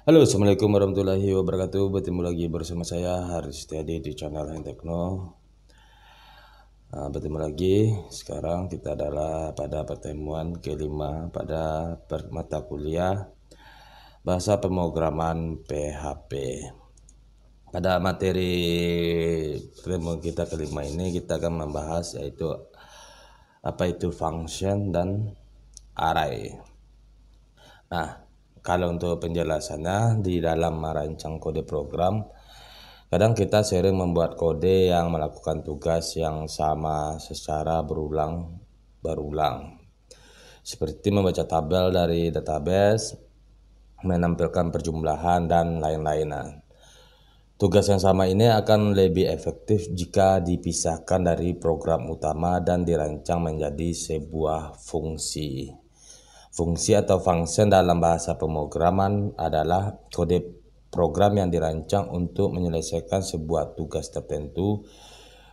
Halo, Assalamualaikum warahmatullahi wabarakatuh. Bertemu lagi bersama saya Haris Setiadi di channel Tekno. Bertemu lagi. Sekarang kita adalah pada pertemuan kelima pada mata kuliah bahasa pemrograman PHP. Pada materi pertemuan kita kelima ini kita akan membahas yaitu apa itu function dan array. Nah, kalau untuk penjelasannya di dalam merancang kode program, kadang kita sering membuat kode yang melakukan tugas yang sama secara berulang. Seperti membaca tabel dari database, menampilkan perjumlahan, dan lain-lainnya. Tugas yang sama ini akan lebih efektif jika dipisahkan dari program utama dan dirancang menjadi sebuah fungsi. Fungsi atau function dalam bahasa pemrograman adalah kode program yang dirancang untuk menyelesaikan sebuah tugas tertentu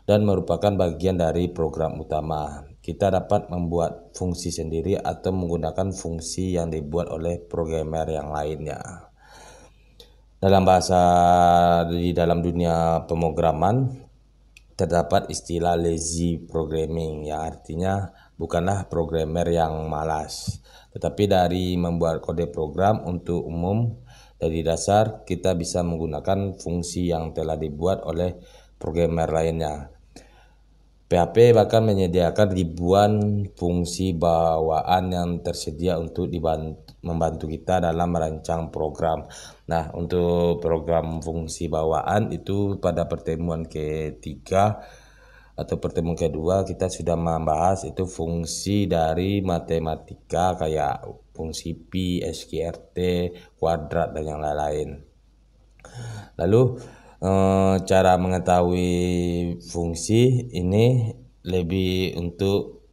dan merupakan bagian dari program utama. Kita dapat membuat fungsi sendiri atau menggunakan fungsi yang dibuat oleh programmer yang lainnya. Di dalam dunia pemrograman terdapat istilah lazy programming yang artinya bukanlah programmer yang malas, tetapi dari membuat kode program untuk umum. Dari dasar kita bisa menggunakan fungsi yang telah dibuat oleh programmer lainnya. PHP bahkan menyediakan ribuan fungsi bawaan yang tersedia untuk membantu kita dalam merancang program. Nah, untuk program fungsi bawaan itu pada pertemuan ketiga atau pertemuan kedua kita sudah membahas itu fungsi dari matematika kayak fungsi pi, SQRT, kuadrat, dan yang lain-lain. Lalu cara mengetahui fungsi ini lebih untuk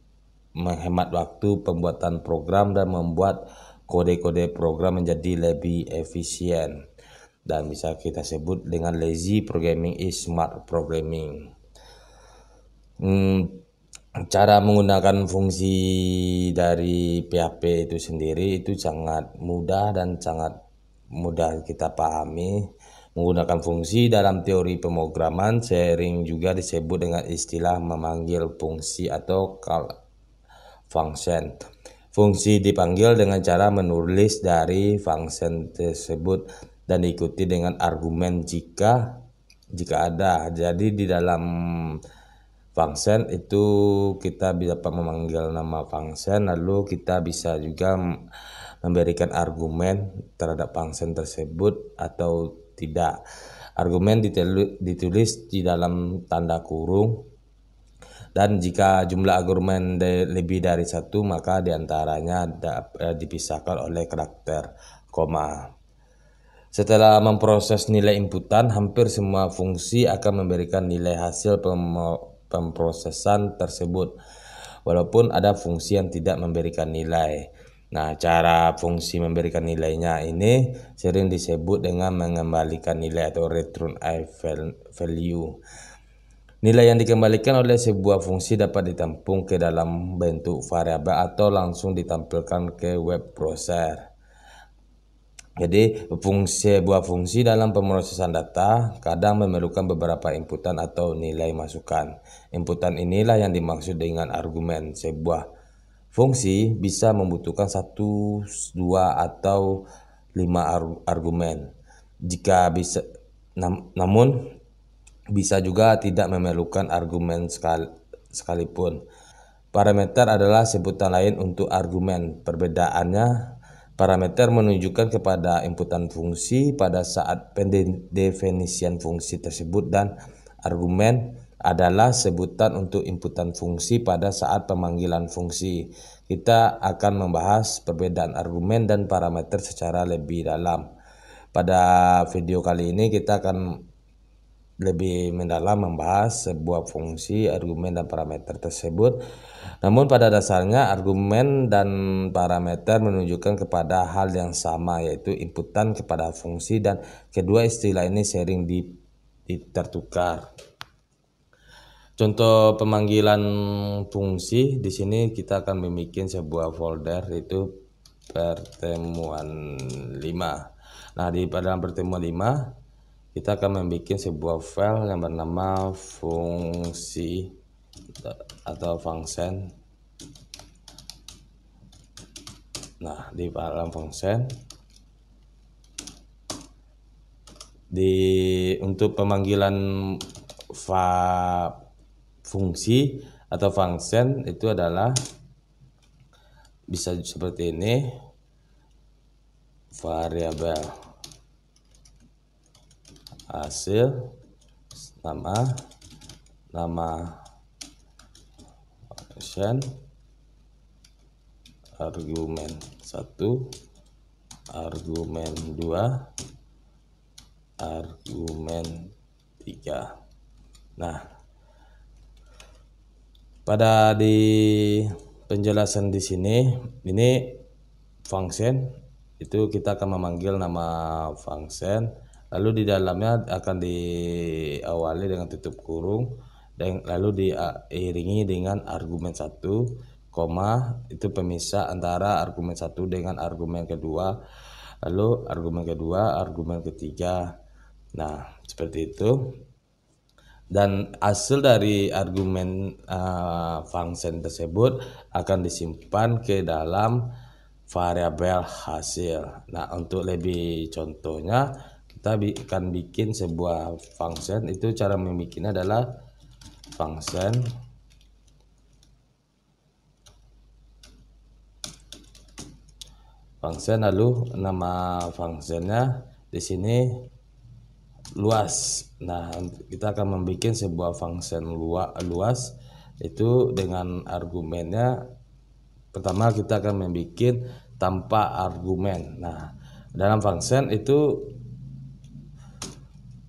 menghemat waktu pembuatan program dan membuat kode-kode program menjadi lebih efisien, dan bisa kita sebut dengan lazy programming is smart programming. Cara menggunakan fungsi dari PHP itu sendiri itu sangat mudah dan sangat mudah kita pahami. Menggunakan fungsi dalam teori pemrograman sering juga disebut dengan istilah memanggil fungsi atau call function. Fungsi dipanggil dengan cara menulis dari function tersebut dan diikuti dengan argumen jika ada. Jadi di dalam function itu kita bisa memanggil nama function, lalu kita bisa juga memberikan argumen terhadap function tersebut atau tidak. Argumen ditulis di dalam tanda kurung, dan jika jumlah argumen lebih dari satu maka diantaranya dipisahkan oleh karakter koma. Setelah memproses nilai inputan, hampir semua fungsi akan memberikan nilai hasil pemrosesan tersebut, walaupun ada fungsi yang tidak memberikan nilai. Nah, cara fungsi memberikan nilainya ini sering disebut dengan mengembalikan nilai atau return value. Nilai yang dikembalikan oleh sebuah fungsi dapat ditampung ke dalam bentuk variabel atau langsung ditampilkan ke web browser. Jadi sebuah fungsi dalam pemrosesan data kadang memerlukan beberapa inputan atau nilai masukan. Inputan inilah yang dimaksud dengan argumen. Sebuah fungsi bisa membutuhkan 1, 2, atau 5 argumen. Namun bisa juga tidak memerlukan argumen sekalipun. Parameter adalah sebutan lain untuk argumen. Perbedaannya, parameter menunjukkan kepada inputan fungsi pada saat pendefinisian fungsi tersebut, dan argumen adalah sebutan untuk inputan fungsi pada saat pemanggilan fungsi. Kita akan membahas perbedaan argumen dan parameter secara lebih dalam. Pada video kali ini kita akan lebih mendalam membahas sebuah fungsi, argumen, dan parameter tersebut. Namun pada dasarnya argumen dan parameter menunjukkan kepada hal yang sama, yaitu inputan kepada fungsi, dan kedua istilah ini sering tertukar. Contoh pemanggilan fungsi di sini kita akan membuat sebuah folder, yaitu pertemuan 5. Nah, di dalam pertemuan 5 kita akan membuat sebuah file yang bernama fungsi atau function. Nah, di dalam function untuk pemanggilan fungsi atau function itu adalah bisa seperti ini, variabel hasil nama function argumen 1, argumen 2, argumen 3. Nah, pada di penjelasan di sini, ini function itu kita akan memanggil nama function, lalu di dalamnya akan diawali dengan tutup kurung dan lalu diiringi dengan argumen 1, koma, itu pemisah antara argumen 1 dengan argumen kedua, lalu argumen kedua, argumen ketiga. Nah, seperti itu. Dan hasil dari argumen function tersebut akan disimpan ke dalam variabel hasil. Nah, untuk lebih contohnya kita akan bikin sebuah function. Itu cara membuatnya adalah function lalu nama functionnya di sini luas. Nah, kita akan membuat sebuah function luas itu dengan argumennya. Pertama kita akan membuat tanpa argumen. Nah, dalam function itu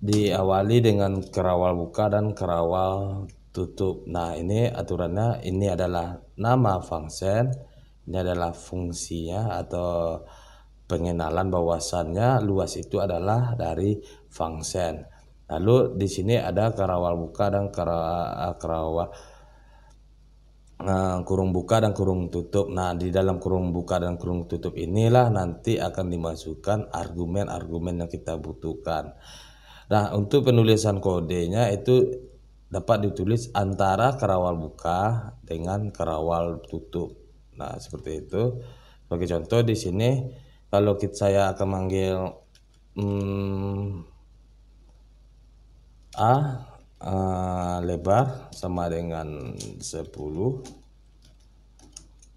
diawali dengan kerawal buka dan kerawal tutup. Nah, ini aturannya, ini adalah nama function, ini adalah fungsinya atau pengenalan bahwasannya luas itu adalah dari function. Lalu di sini ada kerawal buka dan kerawal kurung buka dan kurung tutup. Nah, di dalam kurung buka dan kurung tutup inilah nanti akan dimasukkan argumen-argumen yang kita butuhkan. Nah, untuk penulisan kodenya itu dapat ditulis antara kerawal buka dengan kerawal tutup. Nah, seperti itu. Sebagai contoh di sini kalau saya akan manggil lebar sama dengan 10,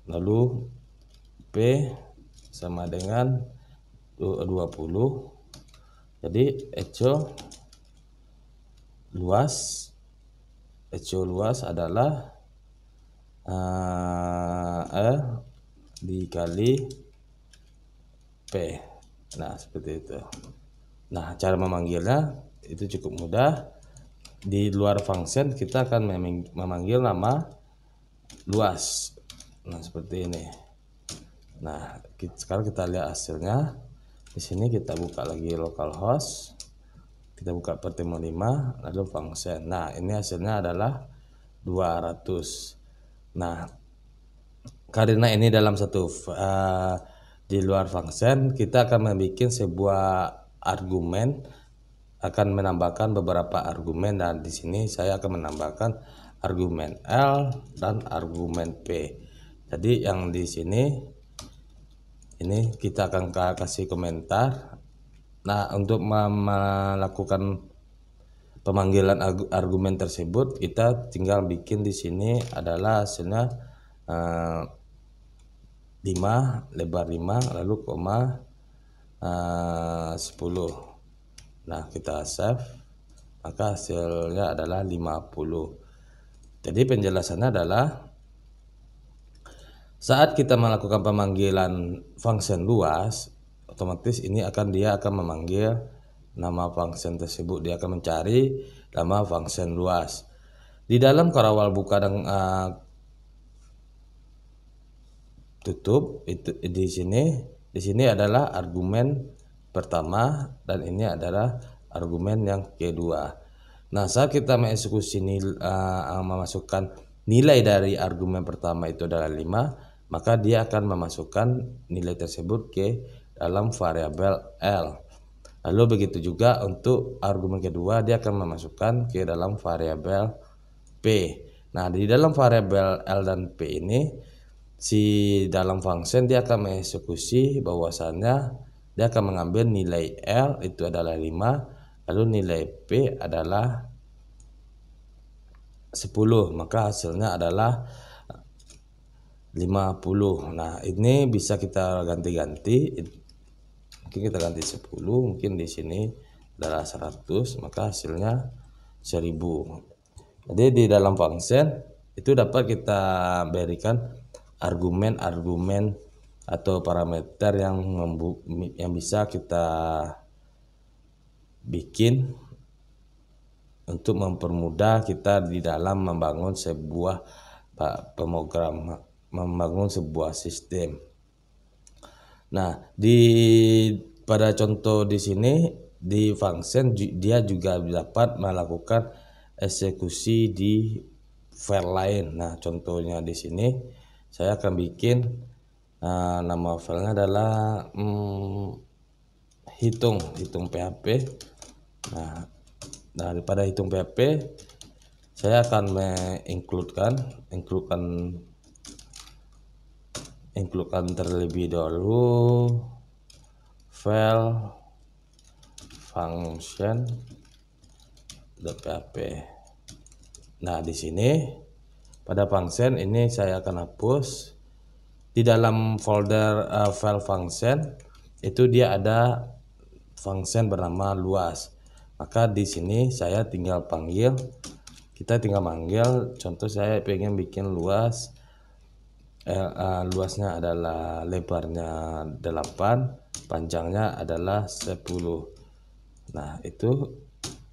lalu P sama dengan 20. Jadi echo luas adalah dikali P. Nah, seperti itu. Nah, cara memanggilnya itu cukup mudah. Di luar function kita akan memanggil nama luas. Nah, seperti ini. Nah, sekarang kita lihat hasilnya. Di sini kita buka lagi localhost. Kita buka pertemuan 5 lalu function. Nah, ini hasilnya adalah 200. Nah, karena ini dalam satu di luar function, kita akan membuat sebuah argumen, akan menambahkan beberapa argumen, dan di sini saya akan menambahkan argumen L dan argumen P. Jadi yang di sini ini kita akan kasih komentar. Nah, untuk melakukan pemanggilan argumen tersebut, kita tinggal bikin di sini adalah hasilnya 5, lebar 5, lalu koma 10. Nah, kita save, maka hasilnya adalah 50. Jadi penjelasannya adalah saat kita melakukan pemanggilan function luas, otomatis ini dia akan memanggil nama function tersebut, dia akan mencari nama function luas. Di dalam kerawal buka dan tutup itu di sini adalah argumen pertama dan ini adalah argumen yang kedua. Nah, saat kita mengeksekusi memasukkan nilai dari argumen pertama itu adalah 5, maka dia akan memasukkan nilai tersebut ke dalam variabel L. Lalu begitu juga untuk argumen kedua, dia akan memasukkan ke dalam variabel P. Nah, di dalam variabel L dan P ini, si dalam function dia akan mengeksekusi bahwasannya dia akan mengambil nilai L itu adalah 5, lalu nilai P adalah 10, maka hasilnya adalah 50. Nah, ini bisa kita ganti-ganti. Mungkin kita ganti 10, mungkin di sini adalah 100, maka hasilnya 1000. Jadi di dalam function itu dapat kita berikan argumen-argumen atau parameter yang bisa kita bikin untuk mempermudah kita di dalam membangun sebuah pemrogram, membangun sebuah sistem. Nah, pada contoh di sini di function dia juga dapat melakukan eksekusi di file lain. Nah, contohnya di sini saya akan bikin nama filenya adalah hitung PHP. Nah, daripada hitung PHP saya akan mengincludekan terlebih dahulu file function.php. Nah, di sini pada function ini saya akan hapus. Di dalam folder file function itu dia ada function bernama luas. Maka di sini saya tinggal panggil, contoh saya pengen bikin luas, luasnya adalah lebarnya 8, panjangnya adalah 10. Nah, itu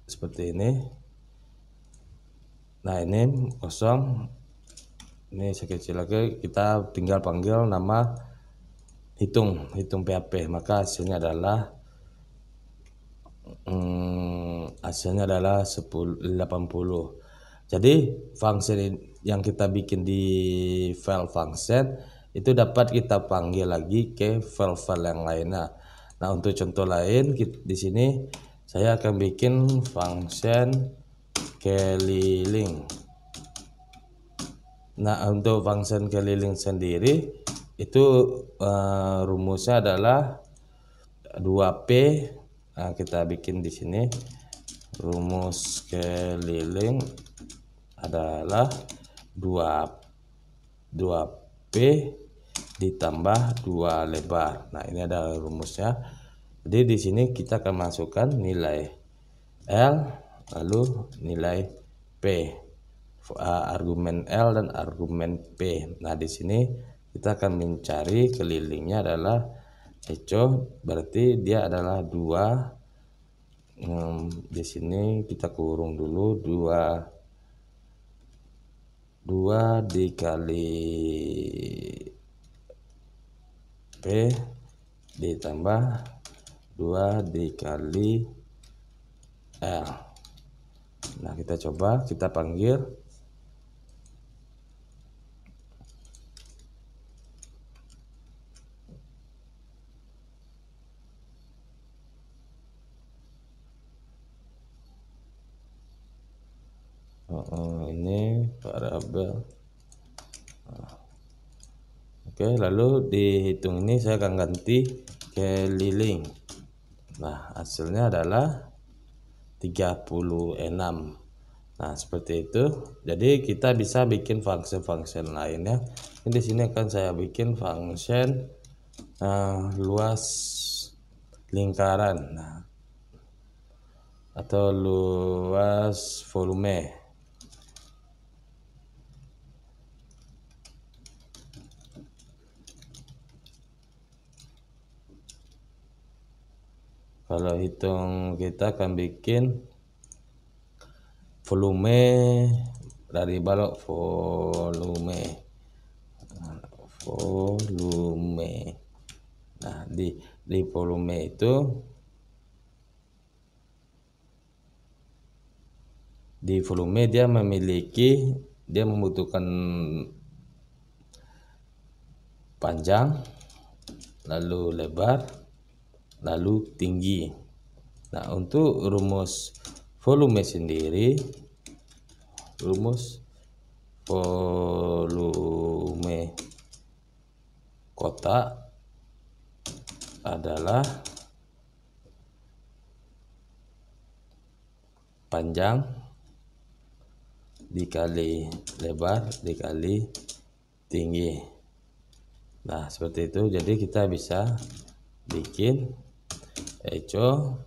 seperti ini. Nah, ini kosong, ini sekecil lagi, kita tinggal panggil nama hitung PHP, maka hasilnya adalah 80. Jadi function yang kita bikin di file function itu dapat kita panggil lagi ke file-file yang lainnya. Nah, untuk contoh lain di sini saya akan bikin function keliling. Nah, untuk function keliling sendiri itu rumusnya adalah 2P. Nah, kita bikin di sini rumus keliling adalah 2P ditambah 2 lebar. Nah, ini ada rumusnya. Jadi di sini kita akan masukkan nilai L lalu nilai P, argumen L dan argumen P. Nah, di sini kita akan mencari kelilingnya adalah echo, berarti dia adalah 2. Di sini kita kurung dulu 2 dikali P ditambah 2 dikali L. Nah, kita coba, kita panggil. Ini variabel. Oke, lalu dihitung ini saya akan ganti keliling. Nah, hasilnya adalah 36. Nah, seperti itu. Jadi kita bisa bikin function-function lainnya. Di sini akan saya bikin function luas lingkaran, atau luas volume. Kalau hitung kita akan bikin volume dari balok volume. Nah, di volume itu dia membutuhkan panjang lalu lebar lalu tinggi. Nah, untuk rumus volume sendiri, rumus volume kotak adalah panjang dikali lebar dikali tinggi. Nah, seperti itu. Jadi kita bisa bikin eco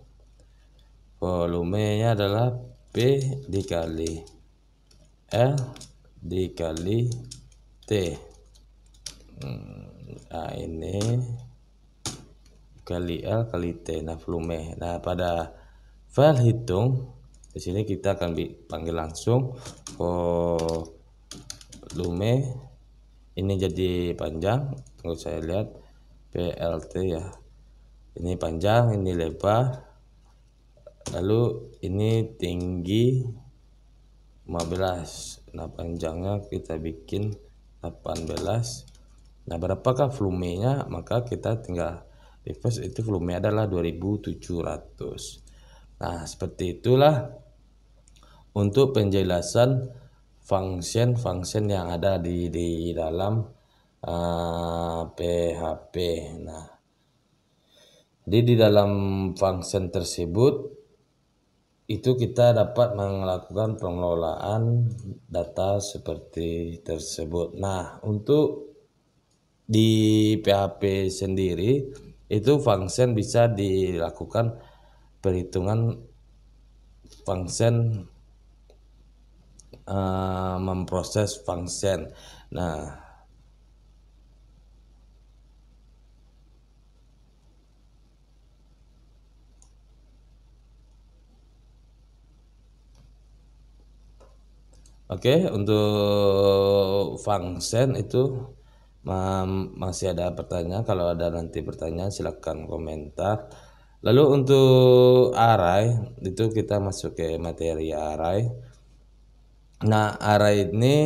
volumenya adalah P dikali L dikali T. Nah, ini kali L kali T. Nah, volume. Nah, pada file hitung di sini kita akan panggil langsung volume. Ini jadi panjang. Tunggu saya lihat PLT ya. Ini panjang, ini lebar. Lalu ini tinggi 15. Nah, panjangnya kita bikin 18. Nah, berapakah volumenya? Maka kita tinggal reverse, itu volume adalah 2700. Nah, seperti itulah untuk penjelasan function yang ada di dalam PHP. Nah, jadi di dalam function tersebut itu kita dapat melakukan pengelolaan data seperti tersebut. Nah, untuk di PHP sendiri itu function bisa dilakukan perhitungan function, memproses function. Nah, oke, untuk function itu masih ada pertanyaan. Kalau ada nanti pertanyaan silahkan komentar. Lalu untuk array itu kita masuk ke materi array. Nah, array ini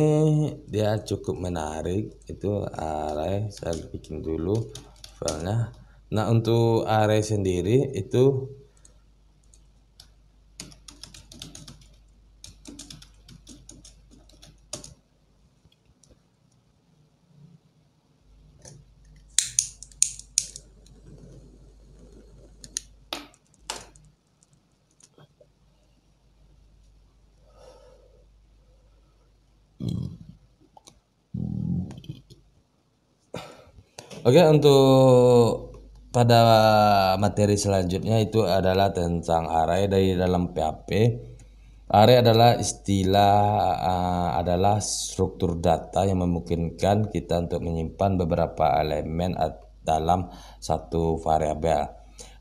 dia cukup menarik. Itu array, saya bikin dulu filenya. Nah, untuk array sendiri itu oke, untuk pada materi selanjutnya itu adalah tentang array dari dalam PHP. Array adalah adalah struktur data yang memungkinkan kita untuk menyimpan beberapa elemen dalam satu variabel.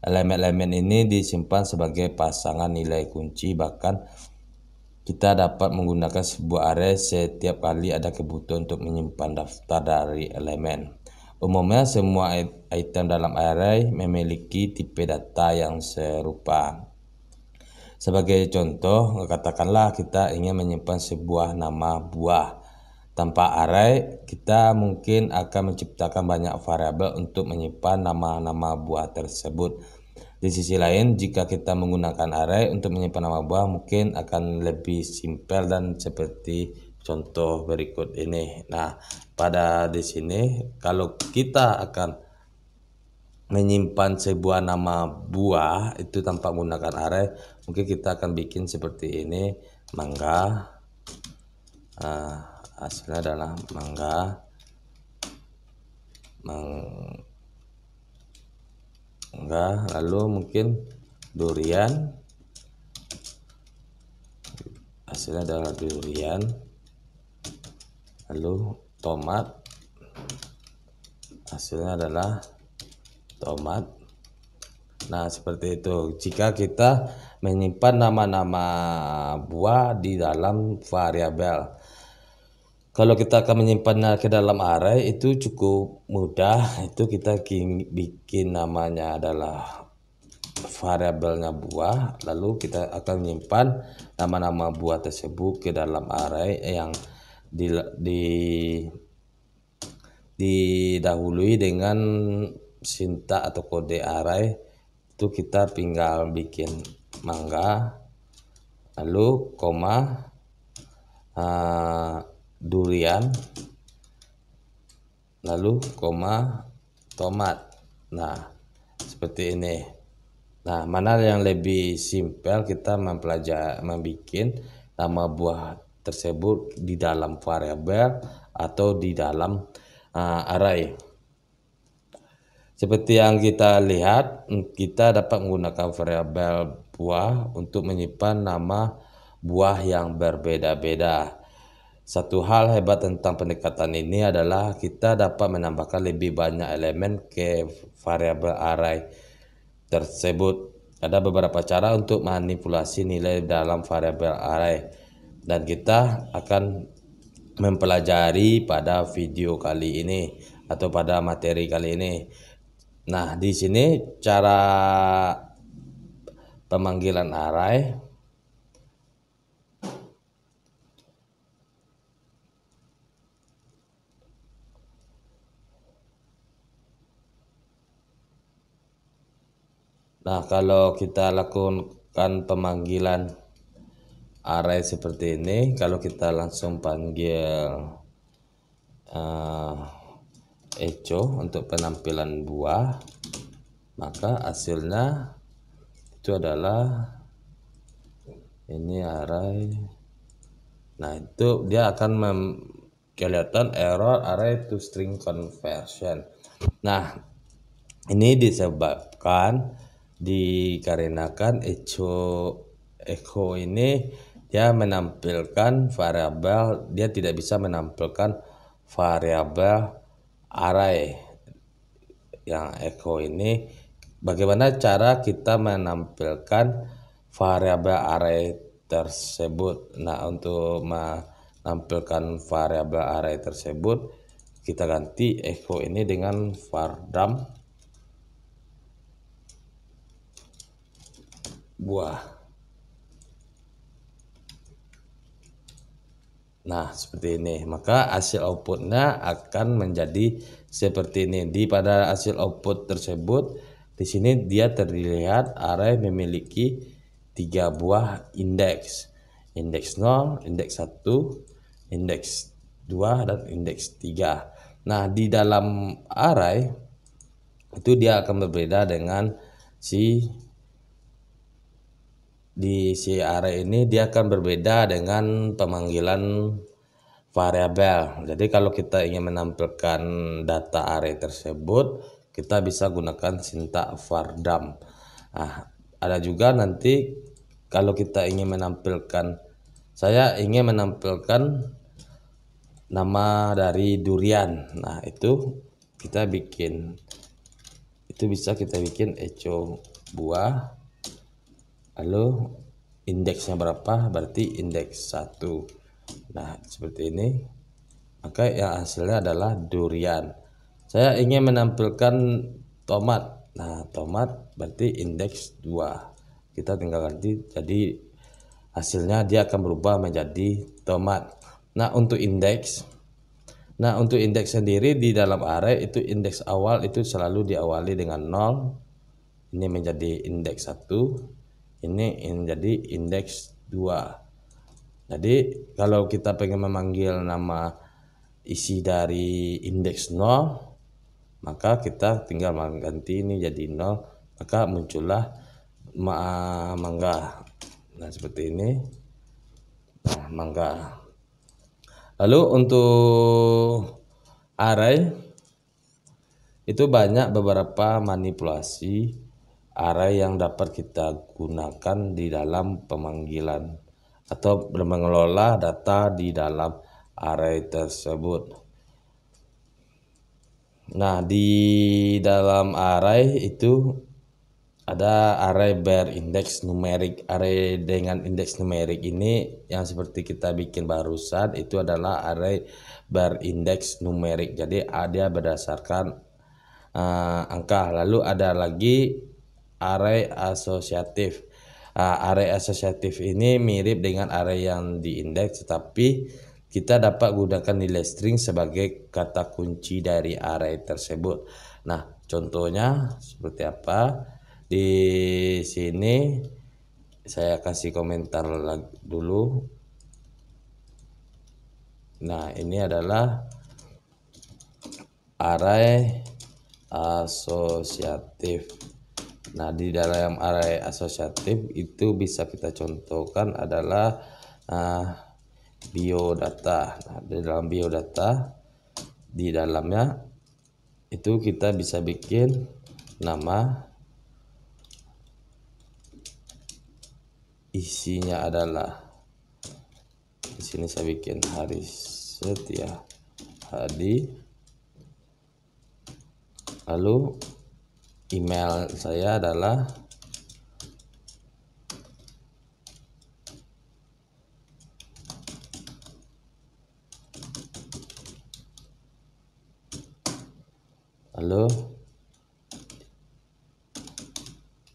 Elemen-elemen ini disimpan sebagai pasangan nilai kunci, bahkan kita dapat menggunakan sebuah array setiap kali ada kebutuhan untuk menyimpan daftar dari elemen. Umumnya semua item dalam array memiliki tipe data yang serupa. Sebagai contoh, katakanlah kita ingin menyimpan sebuah nama buah. Tanpa array, kita mungkin akan menciptakan banyak variabel untuk menyimpan nama-nama buah tersebut. Di sisi lain, jika kita menggunakan array untuk menyimpan nama buah, mungkin akan lebih simpel dan seperti contoh berikut ini. Nah, pada di sini kalau kita akan menyimpan sebuah nama buah itu tanpa menggunakan array, mungkin kita akan bikin seperti ini, mangga. Hasilnya adalah mangga, lalu mungkin durian, hasilnya adalah durian, lalu tomat, hasilnya adalah tomat. Nah, seperti itu jika kita menyimpan nama-nama buah di dalam variabel. Kalau kita akan menyimpannya ke dalam array itu cukup mudah. Itu kita bikin namanya adalah variabelnya buah, lalu kita akan menyimpan nama-nama buah tersebut ke dalam array yang didahului dengan sintak atau kode array itu kita tinggal bikin mangga, lalu koma durian, lalu koma tomat. Nah, seperti ini. Nah, mana yang lebih simpel kita membuat nama buah tersebut di dalam variabel atau di dalam array. Seperti yang kita lihat, kita dapat menggunakan variabel buah untuk menyimpan nama buah yang berbeda-beda. Satu hal hebat tentang pendekatan ini adalah kita dapat menambahkan lebih banyak elemen ke variabel array tersebut. Ada beberapa cara untuk manipulasi nilai dalam variabel array dan kita akan mempelajari pada video kali ini atau pada materi kali ini. Nah, di sini cara pemanggilan array. Nah, kalau kita lakukan pemanggilan array seperti ini, kalau kita langsung panggil echo untuk penampilan buah, maka hasilnya itu adalah ini array. Nah, itu dia akan kelihatan error array to string conversion. Nah, ini disebabkan dikarenakan echo ini dia menampilkan variabel, dia tidak bisa menampilkan variabel array. Yang echo ini, bagaimana cara kita menampilkan variabel array tersebut? Nah, untuk menampilkan variabel array tersebut, kita ganti echo ini dengan vardam buah. Nah, seperti ini. Maka hasil outputnya akan menjadi seperti ini. Pada hasil output tersebut, di sini dia terlihat array memiliki 3 buah indeks. Indeks 0, indeks 1, indeks 2, dan indeks 3. Nah, di dalam array itu dia akan berbeda dengan di array ini dia akan berbeda dengan pemanggilan variabel. Jadi kalau kita ingin menampilkan data array tersebut, kita bisa gunakan sintaks vardam. Nah, ada juga nanti kalau kita ingin menampilkan, saya ingin menampilkan nama dari durian. Nah, itu kita bikin, itu bisa kita bikin echo buah. Lalu indeksnya berapa? Berarti indeks 1. Nah, seperti ini. Maka yang hasilnya adalah durian. Saya ingin menampilkan tomat. Nah, tomat berarti indeks 2. Kita tinggal ganti, jadi hasilnya dia akan berubah menjadi tomat. Nah, untuk indeks sendiri di dalam array itu indeks awal itu selalu diawali dengan 0. Ini menjadi indeks 1. Ini menjadi indeks 2. Jadi kalau kita pengen memanggil nama isi dari indeks 0, maka kita tinggal mengganti ini jadi 0, maka muncullah mangga. Nah, seperti ini. Nah, mangga. Lalu untuk array itu banyak beberapa manipulasi array yang dapat kita gunakan di dalam pemanggilan atau mengelola data di dalam array tersebut. Nah, di dalam array itu ada array berindeks numerik. Array dengan indeks numerik ini yang seperti kita bikin barusan itu adalah array berindeks numerik. Jadi dia berdasarkan angka. Lalu ada lagi array asosiatif. Array asosiatif ini mirip dengan array yang diindeks, tetapi kita dapat gunakan nilai string sebagai kata kunci dari array tersebut. Nah, contohnya seperti apa? Di sini saya kasih komentar dulu. Nah, ini adalah array asosiatif. Nah, di dalam array asosiatif itu bisa kita contohkan adalah biodata. Nah, di dalam biodata, di dalamnya itu kita bisa bikin nama, isinya adalah, di sini saya bikin Haris Setia Hadi, lalu email saya adalah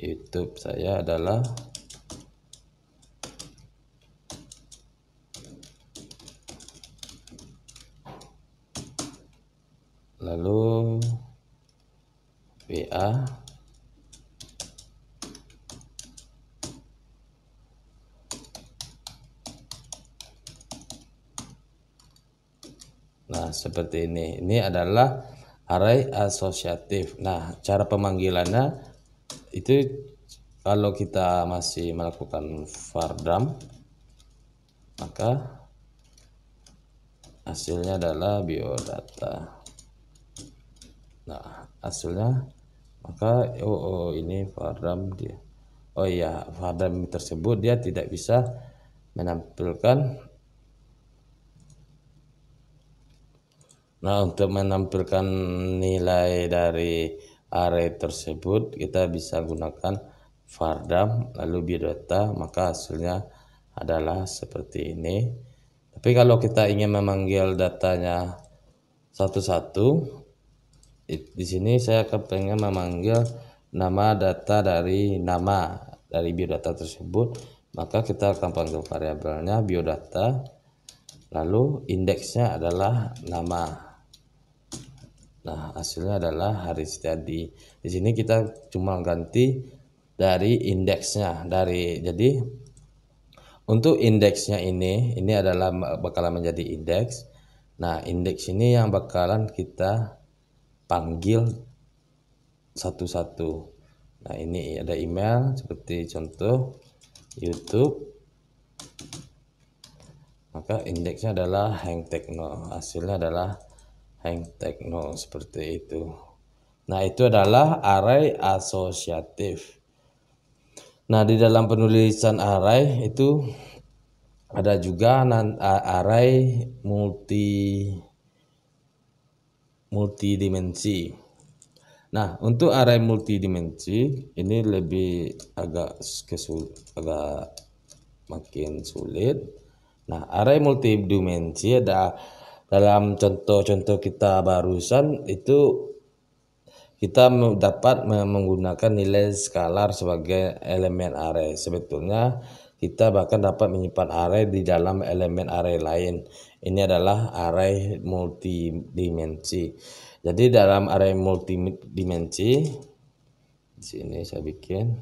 YouTube saya adalah lalu WA nah seperti ini. Ini adalah array asosiatif. Nah, cara pemanggilannya itu kalau kita masih melakukan vardam, maka hasilnya adalah biodata. Nah, hasilnya maka ini vardam dia. Oh iya, vardam tersebut dia tidak bisa menampilkan. Nah, untuk menampilkan nilai dari array tersebut kita bisa gunakan vardam lalu biodata, maka hasilnya adalah seperti ini. Tapi kalau kita ingin memanggil datanya satu-satu, di sini saya kepengen memanggil nama data dari biodata tersebut, maka kita akan panggil variabelnya biodata, lalu indeksnya adalah nama. Nah, hasilnya adalah Haris Setiadi. Di sini kita cuma ganti dari indeksnya, jadi untuk indeksnya ini adalah bakalan menjadi indeks. Nah, indeks ini yang bakalan kita panggil satu-satu. Nah, ini ada email seperti contoh YouTube. Maka indeksnya adalah Heng Tekno. Hasilnya adalah Heng Tekno seperti itu. Nah, itu adalah array asosiatif. Nah, di dalam penulisan array itu ada juga array multidimensi. Nah, untuk array multidimensi ini lebih agak makin sulit. Nah, array multidimensi ada dalam contoh-contoh kita barusan itu kita dapat menggunakan nilai skalar sebagai elemen array. Sebetulnya kita bahkan dapat menyimpan array di dalam elemen array lain. Ini adalah array multidimensi. Jadi dalam array multidimensi, di sini saya bikin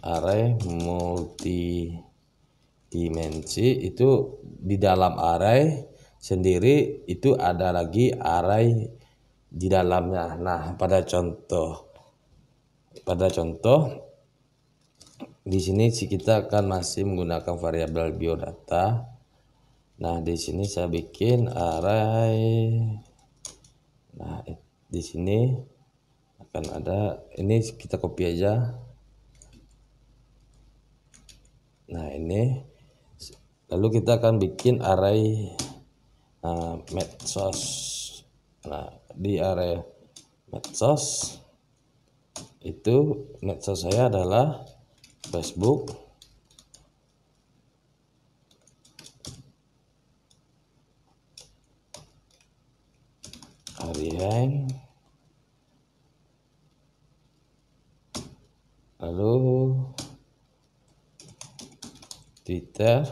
array multidimensi itu di dalam array sendiri itu ada lagi array di dalamnya. Nah, pada contoh di sini kita akan masih menggunakan variabel biodata. Nah, di sini saya bikin array. Nah, di sini akan ada, ini kita copy aja. Nah, ini lalu kita akan bikin array medsos. Nah, di array medsos itu medsos saya adalah Facebook, Ariheng, lalu Twitter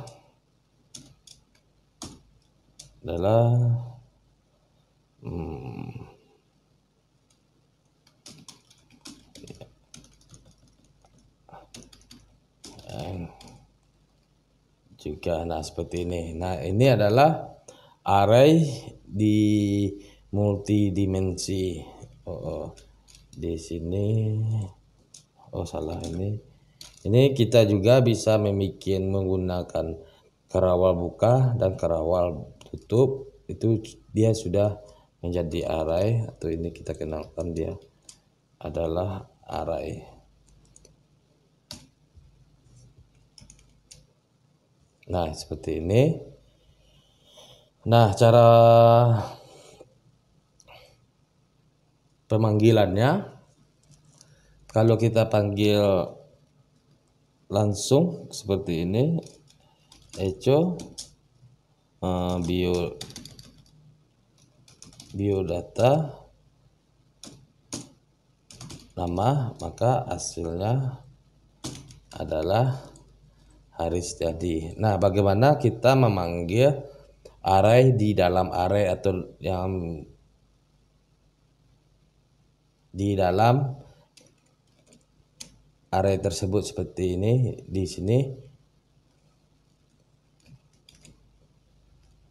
adalah juga. Nah, seperti ini. Nah, ini adalah array di multidimensi. Di sini salah ini kita juga bisa menggunakan kerawal buka dan kerawal tutup. Itu dia sudah menjadi array, atau ini kita kenalkan dia adalah array. Nah, seperti ini. Nah, cara pemanggilannya, kalau kita panggil langsung seperti ini, echo biodata nama, maka hasilnya adalah Harisjadi. Nah, bagaimana kita memanggil array di dalam array, atau yang di dalam array tersebut seperti ini di sini.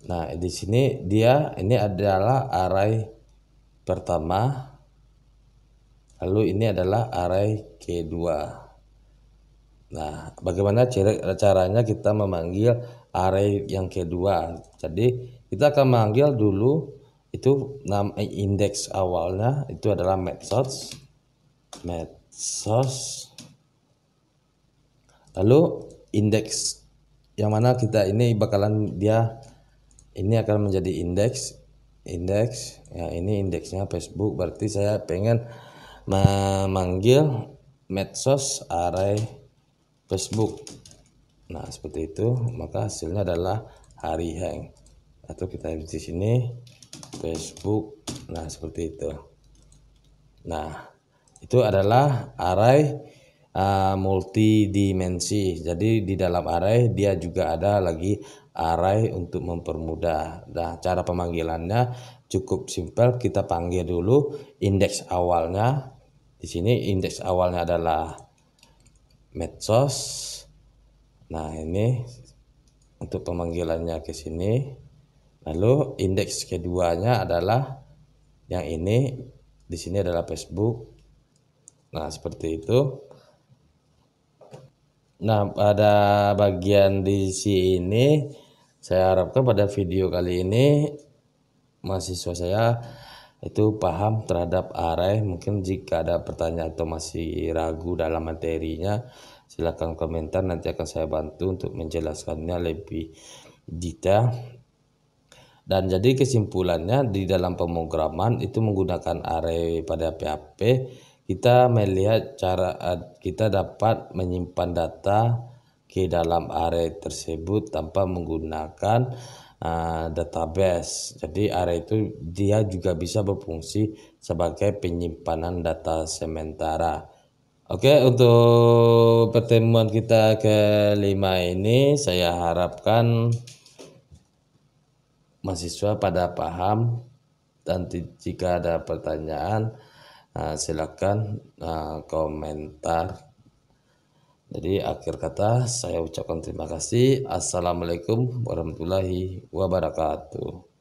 Nah, di sini ini adalah array pertama, lalu ini adalah array kedua. Nah, bagaimana caranya kita memanggil array yang kedua? Jadi kita akan memanggil dulu itu indeks awalnya itu adalah metsos. Lalu indeks yang mana kita ini bakalan ini akan menjadi indeks ya, ini indeksnya Facebook, berarti saya pengen memanggil medsos array Facebook. Nah, seperti itu, maka hasilnya adalah hari hang, atau kita di sini Facebook. Nah, seperti itu. Nah, itu adalah array multidimensi. Jadi di dalam array dia juga ada lagi array untuk mempermudah. Nah, cara pemanggilannya cukup simpel. Kita panggil dulu indeks awalnya. Di sini indeks awalnya adalah medsos. Nah, ini untuk pemanggilannya ke sini. Lalu indeks keduanya adalah yang ini. Di sini adalah Facebook. Nah, seperti itu. Nah, pada bagian di sini saya harapkan pada video kali ini mahasiswa saya itu paham terhadap array. Mungkin jika ada pertanyaan atau masih ragu dalam materinya, silakan komentar, nanti akan saya bantu untuk menjelaskannya lebih detail. Dan jadi kesimpulannya, di dalam pemrograman itu menggunakan array pada PHP, kita melihat cara kita dapat menyimpan data ke dalam array tersebut tanpa menggunakan database. Jadi array itu dia juga bisa berfungsi sebagai penyimpanan data sementara. Oke, untuk pertemuan kita kelima ini saya harapkan mahasiswa pada paham, dan jika ada pertanyaan silakan komentar. Jadi akhir kata saya ucapkan terima kasih. Assalamualaikum warahmatullahi wabarakatuh.